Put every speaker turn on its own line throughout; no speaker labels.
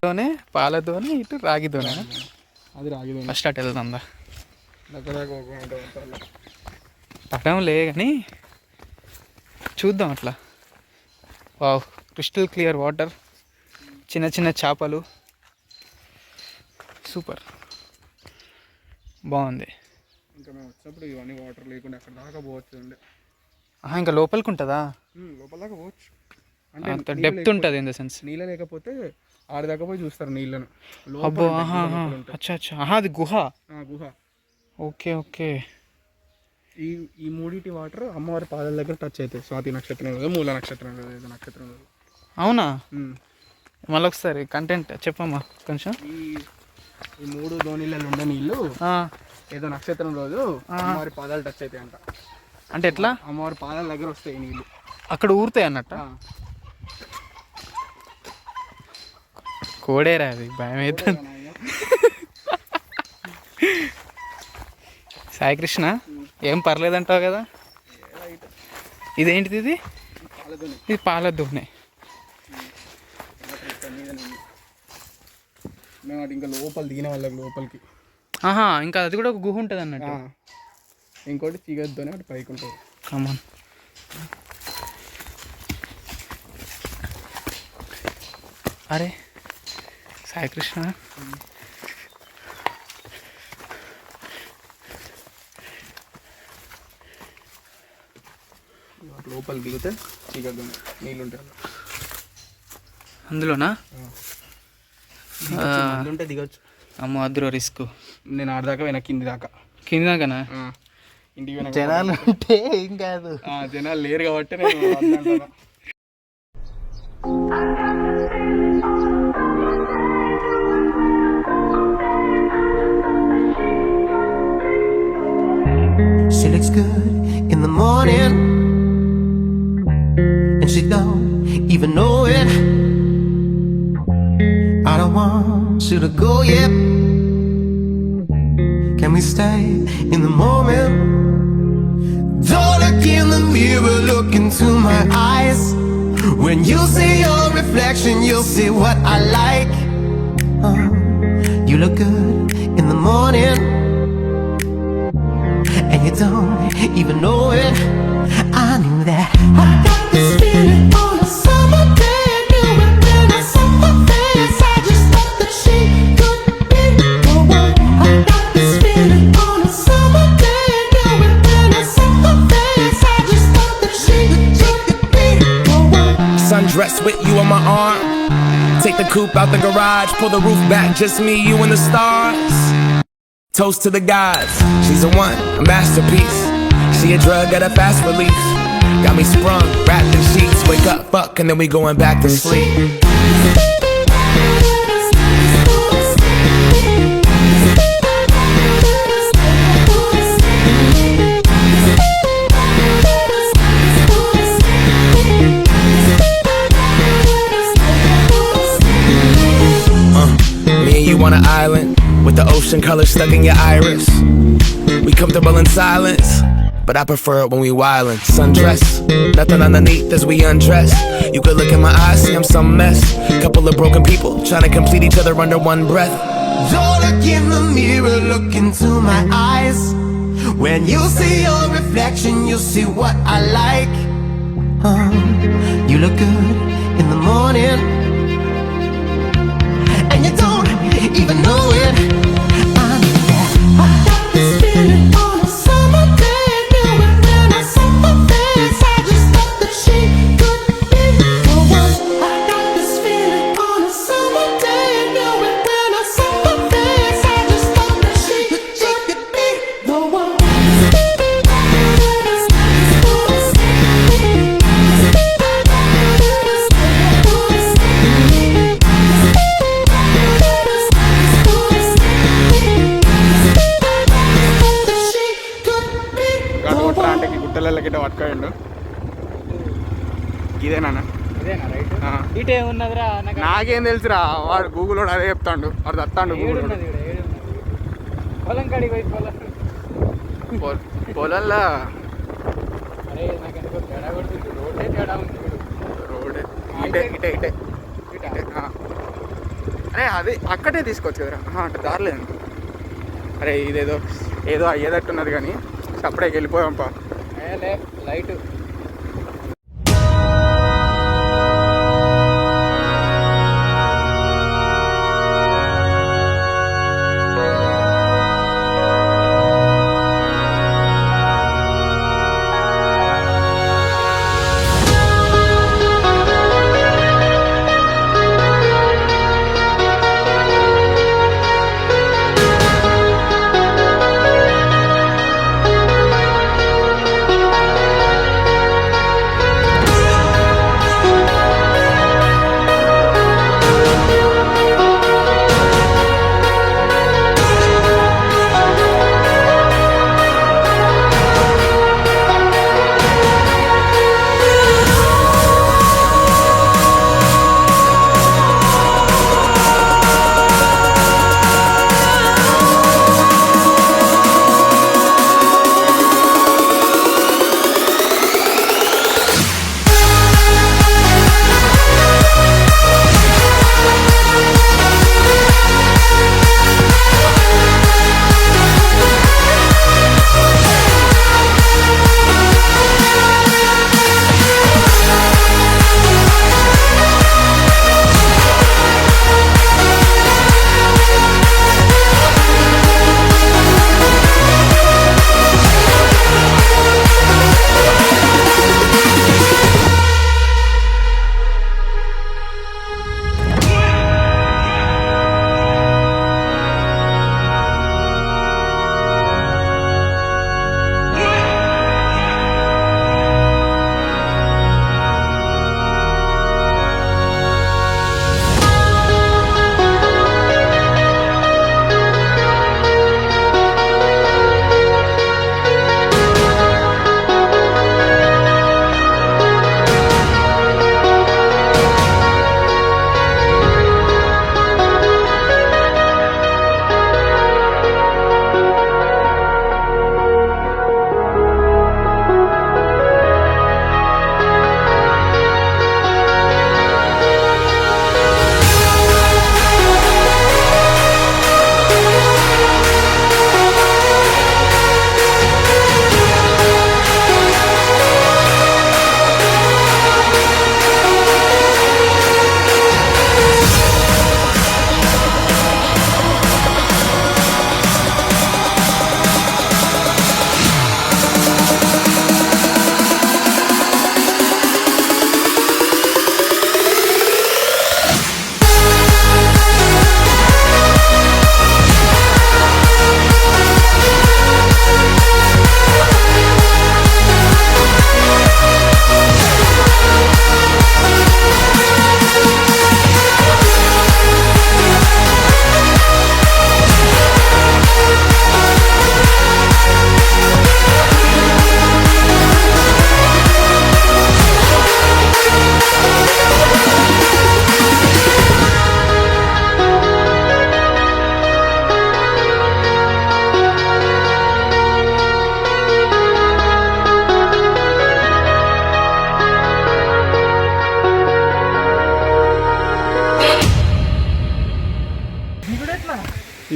తోనే పాలతోనే ఇటు రాగితోనే.
అది రాగిదోనే.
ఫస్ట్ అటు వెళ్తుందా
దగ్గర
పటం లే కానీ చూద్దాం అట్లా. వావ్, క్రిస్టల్ క్లియర్ వాటర్, చిన్న చిన్న చేపలు, సూపర్ బాగుంది.
ఇంకా మేము వచ్చినప్పుడు ఇవన్నీ వాటర్ లేకుండా అక్కడ దాకా పోవచ్చు ఉండే.
ఇంకా లోపలికి ఉంటుందా?
లోపల దాకా పోవచ్చు
అంటే డెప్త్ ఉంటుంది ఇన్ ద సెన్స్.
నీళ్ళ లేకపోతే ఆడి దాకా పోయి చూస్తారు నీళ్ళను.
అబ్బో, అచ్చా అచ్చా, అది గుహ.
గుహ.
Okay okay.
ఈ మూడిటి వాటర్ అమ్మవారి పాదాల దగ్గర టచ్ అవుతాయి. స్వాతి నక్షత్రం రోజు, మూల నక్షత్రం రోజు, ఏదో నక్షత్రం రోజు.
అవునా? మళ్ళీ ఒకసారి కంటెంట్ చెప్పమ్మా కొంచెం.
ఈ మూడు ధోనిలలో ఉండే నీళ్ళు ఏదో నక్షత్రం రోజు అమ్మవారి పాదాలు టచ్ అవుతాయి అంట.
అంటే ఎట్లా?
అమ్మవారి పాదాల దగ్గర వస్తాయి నీళ్ళు,
అక్కడ ఊరుతాయి అన్నట్ట. కోడేరా అది, భయం అవుతుంది. సాయికృష్ణ ఏం పర్లేదంటావు కదా. ఇదేంటిది? ఇది పాల దోణి.
మేము అటు ఇంకా లోపల దిగిన వాళ్ళకి లోపలికి.
ఇంకా అది కూడా ఒక గుహ ఉంటుంది అన్నట్టు.
ఇంకోటి తీగద్దునే అటు పైకి ఉంటుంది.
కమాన్. అరే సాయికృష్ణ,
లోపల దిగితే తీగద్దునే నీళ్ళు ఉంటాయి
అందులోనా?
ఉంటే దిగొచ్చు.
అమ్మో అద్దురో రిస్క్.
నేను ఆడదాకా వెనక్కి కింది దాకా.
కింది దాకానా?
ఇంటికి వెనక
జనాలు ఉంటే ఏం కాదు.
జనాలు లేరు కాబట్టి నేను
She looks good in the morning, and she don't even know it. I don't want you to go yet. Can we stay in the moment? Don't look in the mirror, look into my eyes. When you see your reflection, you'll see what I like. You look good in the morning, and you don't even know it. I knew that. I got this feeling on a summer day. I knew it when I saw her face. I just thought that she could be the one. I got this feeling on a summer day. I knew it when I saw her face. I just thought that she could be the one.
Sundress with you on my arm. Take the coupe out the garage. Pull the roof back. Just me, you and the stars. Toast to the gods. She's a one, a masterpiece. She a drug at a fast release. Got me sprung, wrapped in sheets. Wake up, fuck, and then we going back to sleep. Me and you on an island with the ocean color stuck in your iris. We comfortable in silence, but I prefer it when we wildin'. Sundress, nothing underneath as we undress. You could look in my eyes, see I'm some mess. Couple of broken people trying to complete each other under one breath.
Don't look in the mirror, look into my eyes. When you see your reflection, you'll see what I like. You look good in the morning, and you don't even know it. I knew that. I got this feeling on a summer day. I knew it when I saw her face. I just thought that she could be the one. I got this feeling on a summer day. I knew it when I saw her face. I just thought that she could be the one.
గుట్టలకి పట్టుకోండు. ఇదేనా?
ఇటే ఉన్నదిరా.
నాకేం తెలుసురా, వాడు Google అదే చెప్తాడు. వాడు తత్తాడు Google.
పొలం కాడికి పోయి
పొలంలో
అరే నాకు ఎందుకో తేడా కొడుతుంది. రోడ్డే తేడా ఉంది.
రోడ్ ఇటే ఇటే ఇటే ఇటే అరే అది అక్కడే తీసుకోవచ్చు కదరా, అంటే దారిలేదు. అరే ఇదేదో ఏదో అయ్యేటట్టున్నది కానీ అప్పుడే వెళ్ళిపోయాంపా.
లైట్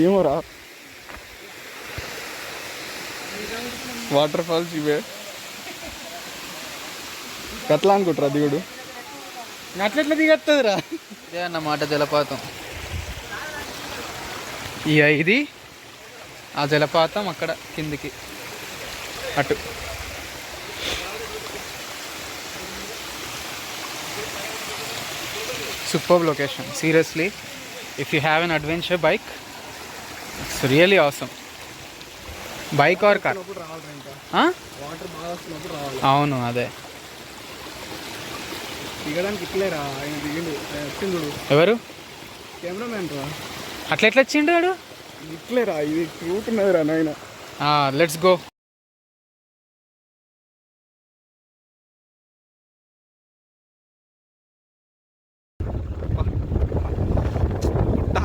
ఏమోరా వాటర్ ఫాల్స్ ఇవే ఎట్లా అనుకుంటారా దిగుడు?
అట్లెట్లా దిగొస్తుందిరా? ఇదే అన్నమాట జలపాతం. ఇది ఆ జలపాతం అక్కడ కిందికి అటు. Superb location. Seriously, if you have an adventure bike, it's really awesome. Bike or car?
Water బాగా వస్తున్నప్పుడు రావాలి.
అవును అదే.
దిగడానికి ఇట్లేరా ఆయన దిగిండు వచ్చిండు.
ఎవరు?
కెమెరామ్యాన్ రా.
అట్లా ఎట్లా వచ్చిండు వాడు?
ఇట్లేరా ఇది రూట్ ఉన్నది రా నాయన.
Let's go.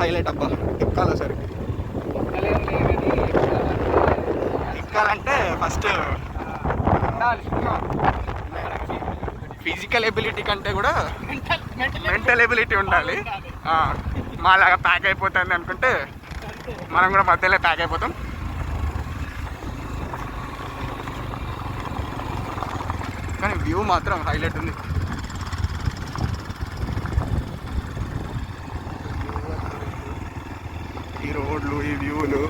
హైలైట్ అబ్బా ఎక్కాల సరే. ఎక్కాలంటే ఫస్ట్ ఫిజికల్ ఎబిలిటీ కంటే కూడా మెంటల్ ఎబిలిటీ ఉండాలి. మాలాగా ప్యాక్ అయిపోతుంది అనుకుంటే మనం కూడా మధ్యలో ప్యాక్ అయిపోతాం. కానీ వ్యూ మాత్రం హైలైట్ ఉంది. ఈ రోడ్లు, ఈ వ్యూలు